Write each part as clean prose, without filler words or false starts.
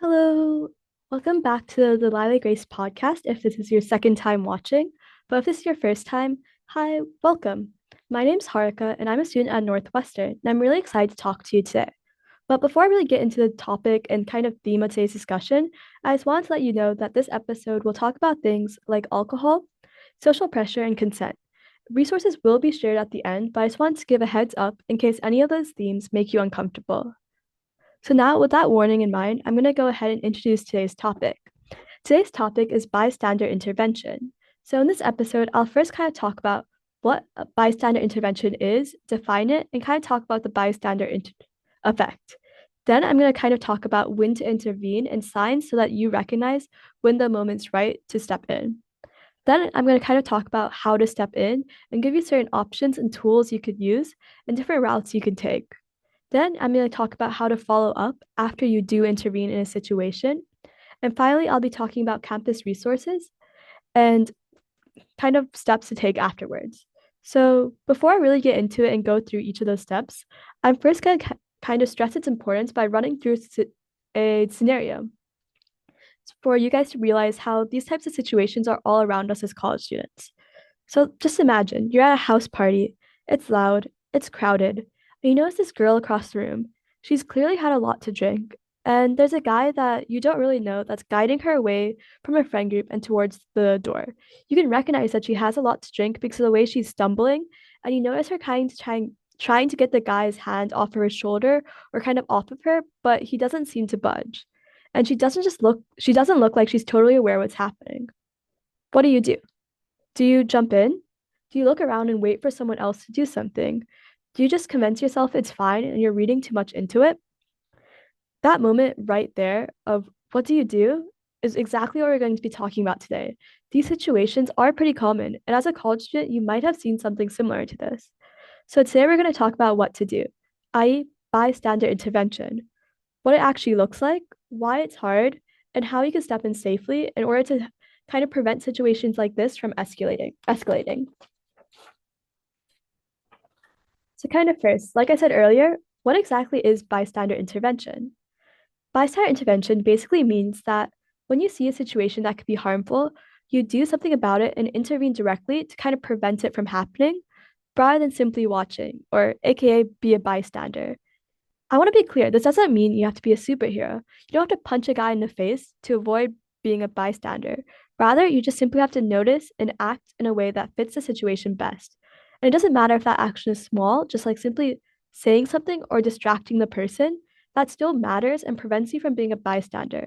Hello, welcome back to the Lila Grace podcast. If this is your second time watching, but if this is your first time, hi, welcome. My name's Harika, and I'm a student at Northwestern, and I'm really excited to talk to you today. But before I really get into the topic and kind of theme of today's discussion, I just wanted to let you know that this episode will talk about things like alcohol, social pressure, and consent. Resources will be shared at the end, but I just wanted to give a heads up in case any of those themes make you uncomfortable. So now, with that warning in mind, I'm going to go ahead and introduce today's topic. Today's topic is bystander intervention. So in this episode, I'll first kind of talk about what a bystander intervention is, define it, and kind of talk about the effect. Then I'm going to kind of talk about when to intervene and signs so that you recognize when the moment's right to step in. Then I'm going to kind of talk about how to step in and give you certain options and tools you could use and different routes you can take. Then I'm going to talk about how to follow up after you do intervene in a situation. And finally, I'll be talking about campus resources and kind of steps to take afterwards. So before I really get into it and go through each of those steps, I'm first going to kind of stress its importance by running through a scenario for you guys to realize how these types of situations are all around us as college students. So just imagine you're at a house party, it's loud, it's crowded, and you notice this girl across the room. She's clearly had a lot to drink, and there's a guy that you don't really know that's guiding her away from her friend group and towards the door. You can recognize that she has a lot to drink because of the way she's stumbling, and you notice her kind of trying to get the guy's hand off of her shoulder or kind of off of her, but he doesn't seem to budge. And she doesn't look like she's totally aware what's happening. What do you do? Do you jump in? Do you look around and wait for someone else to do something? Do you just convince yourself it's fine and you're reading too much into it? That moment right there of what do you do is exactly what we're going to be talking about today. These situations are pretty common, and as a college student, you might have seen something similar to this. So today we're going to talk about what to do, i.e., bystander intervention, what it actually looks like, why it's hard, and how you can step in safely in order to kind of prevent situations like this from escalating. So kind of first, like I said earlier, what exactly is bystander intervention? Bystander intervention basically means that when you see a situation that could be harmful, you do something about it and intervene directly to kind of prevent it from happening rather than simply watching, or AKA be a bystander. I want to be clear, this doesn't mean you have to be a superhero. You don't have to punch a guy in the face to avoid being a bystander. Rather, you just simply have to notice and act in a way that fits the situation best. And it doesn't matter if that action is small, just like simply saying something or distracting the person, that still matters and prevents you from being a bystander.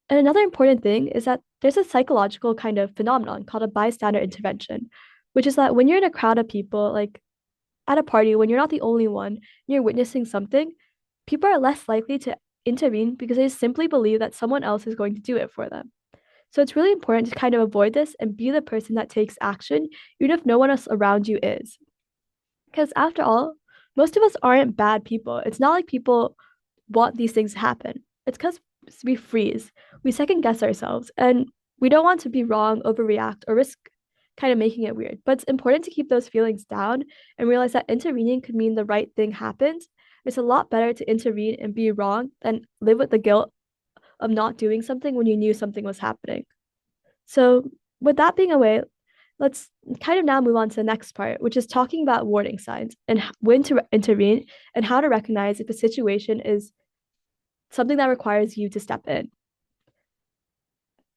And another important thing is that there's a psychological kind of phenomenon called a bystander intervention, which is that when you're in a crowd of people, like at a party, when you're not the only one, and you're witnessing something, people are less likely to intervene because they simply believe that someone else is going to do it for them. So it's really important to kind of avoid this and be the person that takes action, even if no one else around you is. Because after all, most of us aren't bad people. It's not like people want these things to happen. It's because we freeze, we second guess ourselves, and we don't want to be wrong, overreact, or risk kind of making it weird. But it's important to keep those feelings down and realize that intervening could mean the right thing happens. It's a lot better to intervene and be wrong than live with the guilt of not doing something when you knew something was happening. So, with that being away, let's kind of now move on to the next part, which is talking about warning signs and when to intervene and how to recognize if a situation is something that requires you to step in.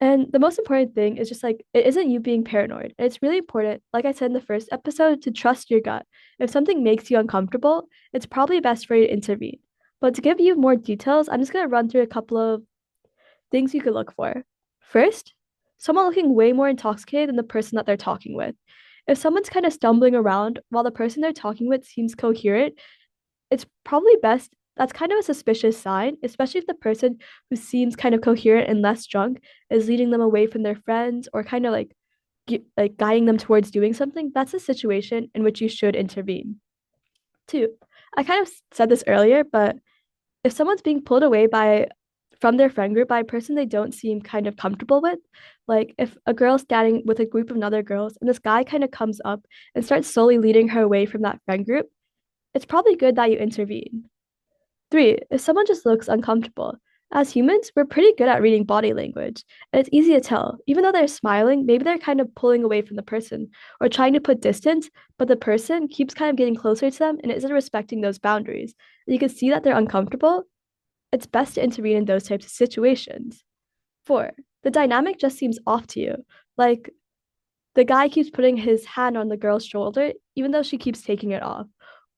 And the most important thing is just like it isn't you being paranoid. And it's really important, like I said in the first episode, to trust your gut. If something makes you uncomfortable, it's probably best for you to intervene. But to give you more details, I'm just going to run through a couple of things you could look for. First, someone looking way more intoxicated than the person that they're talking with. If someone's kind of stumbling around while the person they're talking with seems coherent, it's probably best. That's kind of a suspicious sign, especially if the person who seems kind of coherent and less drunk is leading them away from their friends or kind of like guiding them towards doing something. That's a situation in which you should intervene. Two, I kind of said this earlier, but if someone's being pulled away by from their friend group by a person they don't seem kind of comfortable with, like if a girl's standing with a group of other girls and this guy kind of comes up and starts slowly leading her away from that friend group, it's probably good that you intervene. Three, if someone just looks uncomfortable, As humans, we're pretty good at reading body language, and it's easy to tell. Even though they're smiling, maybe they're kind of pulling away from the person or trying to put distance, but the person keeps kind of getting closer to them and isn't respecting those boundaries. And you can see that they're uncomfortable. It's best to intervene in those types of situations. Four, the dynamic just seems off to you. Like the guy keeps putting his hand on the girl's shoulder, even though she keeps taking it off.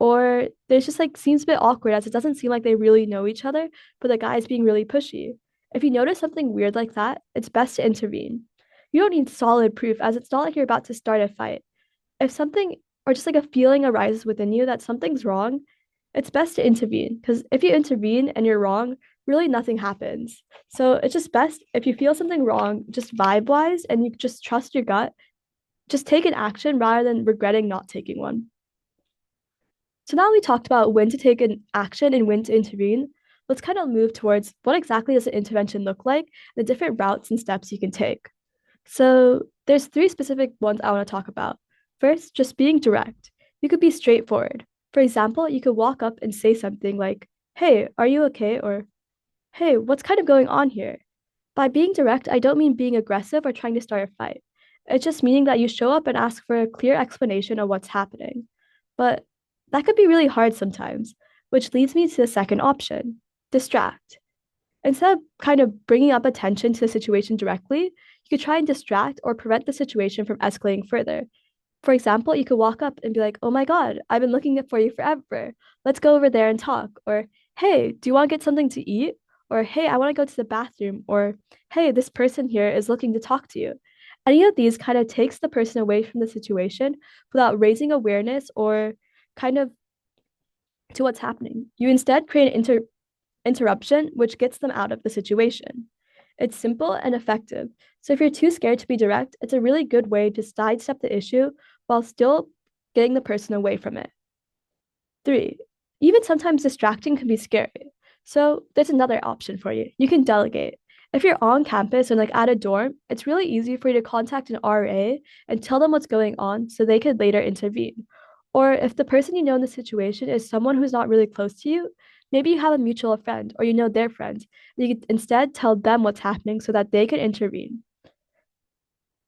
Or there's just like seems a bit awkward as it doesn't seem like they really know each other, but the guy's being really pushy. If you notice something weird like that, it's best to intervene. You don't need solid proof, as it's not like you're about to start a fight. If something or just like a feeling arises within you that something's wrong, it's best to intervene because if you intervene and you're wrong, really nothing happens. So it's just best if you feel something wrong, just vibe wise, and you just trust your gut, just take an action rather than regretting not taking one. So now we talked about when to take an action and when to intervene. Let's kind of move towards what exactly does an intervention look like, the different routes and steps you can take. So there's three specific ones I want to talk about. First, just being direct. You could be straightforward. For example, you could walk up and say something like, "Hey, are you okay?" or "Hey, what's kind of going on here?" By being direct, I don't mean being aggressive or trying to start a fight. It's just meaning that you show up and ask for a clear explanation of what's happening. But that could be really hard sometimes, which leads me to the second option, distract. Instead of kind of bringing up attention to the situation directly, you could try and distract or prevent the situation from escalating further. For example, you could walk up and be like, "Oh my God, I've been looking for you forever. Let's go over there and talk." Or, "Hey, do you want to get something to eat?" Or, "Hey, I want to go to the bathroom." Or, "Hey, this person here is looking to talk to you." Any of these kind of takes the person away from the situation without raising awareness or kind of to what's happening. You instead create an interruption, which gets them out of the situation. It's simple and effective. So if you're too scared to be direct, it's a really good way to sidestep the issue while still getting the person away from it. Three, even sometimes distracting can be scary. So there's another option for you. You can delegate. If you're on campus or like at a dorm, it's really easy for you to contact an RA and tell them what's going on so they could later intervene. Or if the person you know in the situation is someone who's not really close to you, maybe you have a mutual friend or you know their friend. You could instead tell them what's happening so that they can intervene.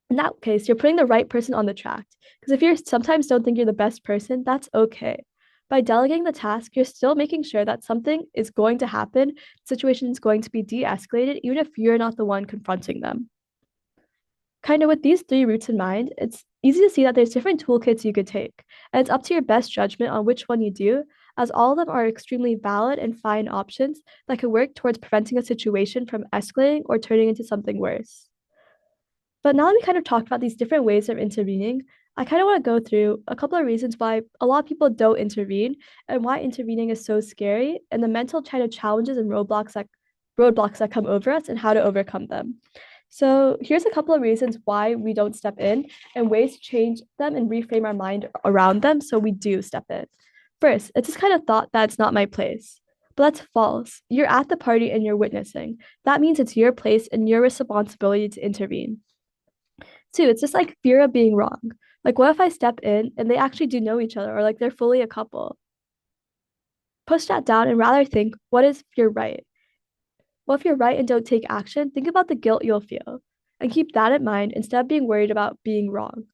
In that case, you're putting the right person on the track. Because if you sometimes don't think you're the best person, that's okay. By delegating the task, you're still making sure that something is going to happen, the situation is going to be de escalated, even if you're not the one confronting them. Kind of with these three routes in mind, it's easy to see that there's different toolkits you could take. And it's up to your best judgment on which one you do, as all of them are extremely valid and fine options that could work towards preventing a situation from escalating or turning into something worse. But now that we kind of talked about these different ways of intervening, I kind of want to go through a couple of reasons why a lot of people don't intervene and why intervening is so scary and the mental kind of challenges and roadblocks that come over us and how to overcome them. So here's a couple of reasons why we don't step in and ways to change them and reframe our mind around them so we do step in. First, it's this kind of thought that it's not my place. But that's false. You're at the party and you're witnessing. That means it's your place and your responsibility to intervene. Two, it's just like fear of being wrong. Like, what if I step in and they actually do know each other or like they're fully a couple? Push that down and rather think, what if you're right? Well, if you're right and don't take action, think about the guilt you'll feel and keep that in mind instead of being worried about being wrong.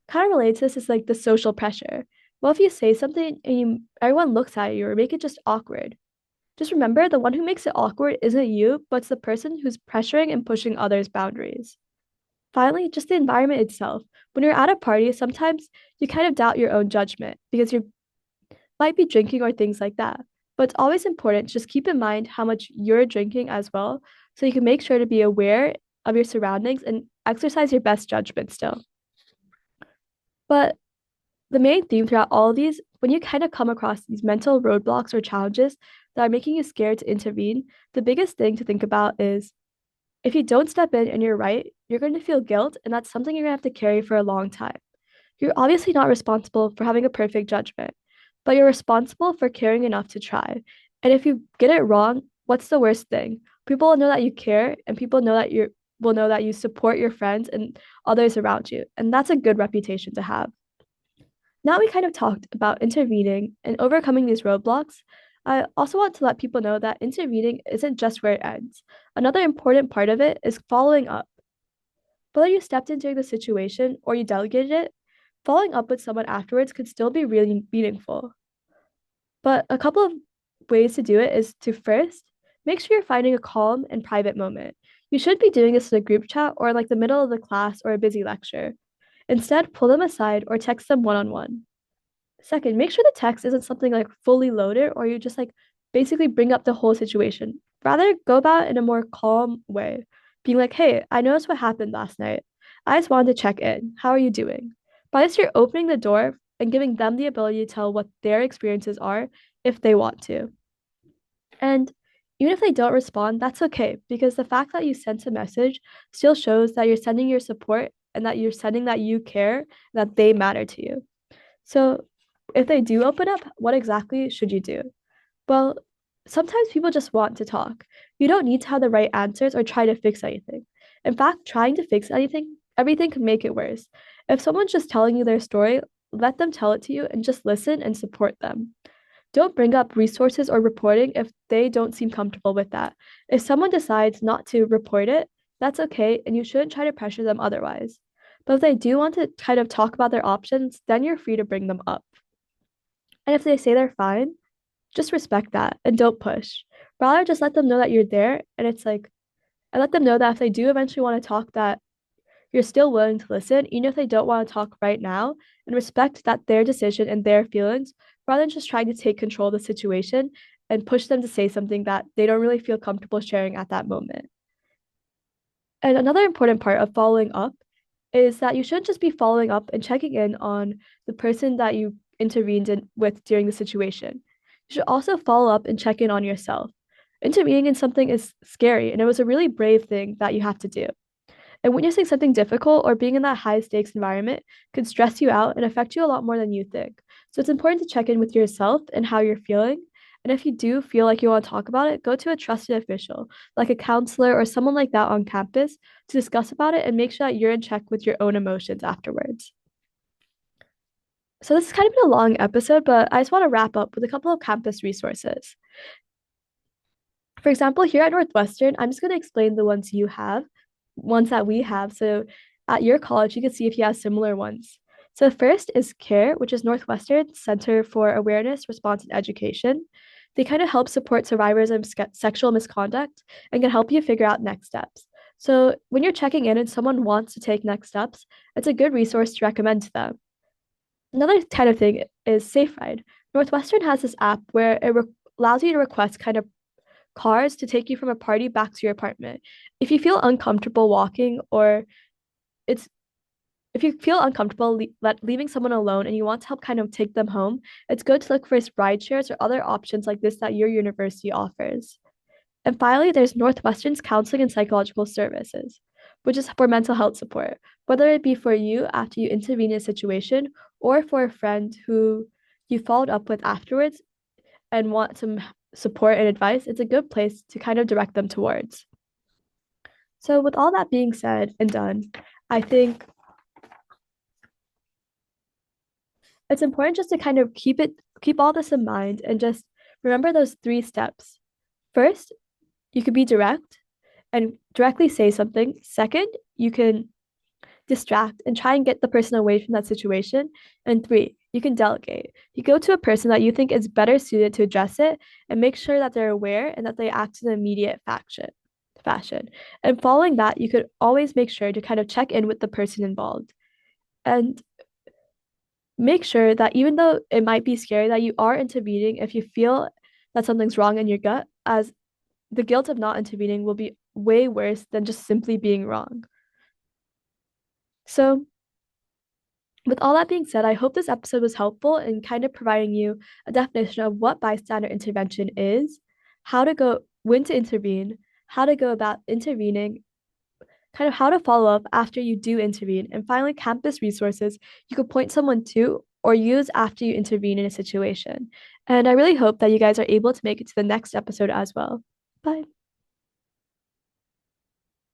Kind of related to this is like the social pressure. Well, if you say something and everyone looks at you or make it just awkward, just remember the one who makes it awkward isn't you, but it's the person who's pressuring and pushing others' boundaries. Finally, just the environment itself. When you're at a party, sometimes you kind of doubt your own judgment because you might be drinking or things like that. But it's always important to just keep in mind how much you're drinking as well, so you can make sure to be aware of your surroundings and exercise your best judgment still. But the main theme throughout all of these, when you kind of come across these mental roadblocks or challenges that are making you scared to intervene, the biggest thing to think about is if you don't step in and you're right, you're going to feel guilt, and that's something you're going to have to carry for a long time. You're obviously not responsible for having a perfect judgment, but you're responsible for caring enough to try. And if you get it wrong, what's the worst thing? People will know that you care, and people know that you will know that you support your friends and others around you. And that's a good reputation to have. Now we kind of talked about intervening and overcoming these roadblocks. I also want to let people know that intervening isn't just where it ends. Another important part of it is following up. Whether you stepped in during the situation or you delegated it, following up with someone afterwards could still be really meaningful. But a couple of ways to do it is to first, make sure you're finding a calm and private moment. You should be doing this in a group chat or like the middle of the class or a busy lecture. Instead, pull them aside or text them one on one. Second, make sure the text isn't something like fully loaded or you just like basically bring up the whole situation. Rather, go about it in a more calm way, being like, hey, I noticed what happened last night. I just wanted to check in. How are you doing? By this, you're opening the door and giving them the ability to tell what their experiences are if they want to. And even if they don't respond, that's okay because the fact that you sent a message still shows that you're sending your support and that you're sending that you care, that they matter to you. So, if they do open up, what exactly should you do? Well, sometimes people just want to talk. You don't need to have the right answers or try to fix anything. In fact, trying to fix everything can make it worse. If someone's just telling you their story, let them tell it to you and just listen and support them. Don't bring up resources or reporting if they don't seem comfortable with that. If someone decides not to report it, that's okay, and you shouldn't try to pressure them otherwise. But if they do want to kind of talk about their options, then you're free to bring them up. And if they say they're fine, just respect that and don't push. Rather, just let them know that you're there. And it's like, and let them know that if they do eventually want to talk, that you're still willing to listen, even if they don't want to talk right now, and respect that their decision and their feelings, rather than just trying to take control of the situation and push them to say something that they don't really feel comfortable sharing at that moment. And another important part of following up is that you shouldn't just be following up and checking in on the person that you intervened with during the situation. You should also follow up and check in on yourself. Intervening in something is scary, and it was a really brave thing that you have to do. And witnessing something difficult or being in that high stakes environment could stress you out and affect you a lot more than you think. So it's important to check in with yourself and how you're feeling. And if you do feel like you want to talk about it, go to a trusted official, like a counselor or someone like that on campus, to discuss about it and make sure that you're in check with your own emotions afterwards. So this has kind of been a long episode, but I just want to wrap up with a couple of campus resources. For example, here at Northwestern, I'm just going to explain the ones that we have. So at your college, you can see if you have similar ones. So first is CARE, which is Northwestern Center for Awareness, Response, and Education. They kind of help support survivors of sexual misconduct and can help you figure out next steps. So when you're checking in and someone wants to take next steps, it's a good resource to recommend to them. Another kind of thing is SafeRide. Northwestern has this app where it allows you to request kind of cars to take you from a party back to your apartment. If you feel uncomfortable walking or it's if you feel uncomfortable leaving someone alone and you want to help kind of take them home, it's good to look for ride shares or other options like this that your university offers. And finally, there's Northwestern's Counseling and Psychological Services, which is for mental health support, whether it be for you after you intervene in a situation or for a friend who you followed up with afterwards and want some support and advice. It's a good place to kind of direct them towards. So, with all that being said and done, I think it's important just to kind of keep all this in mind and just remember those three steps. First, you could be direct and directly say something. Second, you can distract and try and get the person away from that situation. And three, you can delegate. You go to a person that you think is better suited to address it and make sure that they're aware and that they act in an immediate fashion. And following that, you could always make sure to kind of check in with the person involved. And make sure that even though it might be scary, that you are intervening if you feel that something's wrong in your gut, as the guilt of not intervening will be way worse than just simply being wrong. So, with all that being said, I hope this episode was helpful in kind of providing you a definition of what bystander intervention is, when to intervene, how to go about intervening, kind of how to follow up after you do intervene, and finally, campus resources you could point someone to or use after you intervene in a situation. And I really hope that you guys are able to make it to the next episode as well. Bye.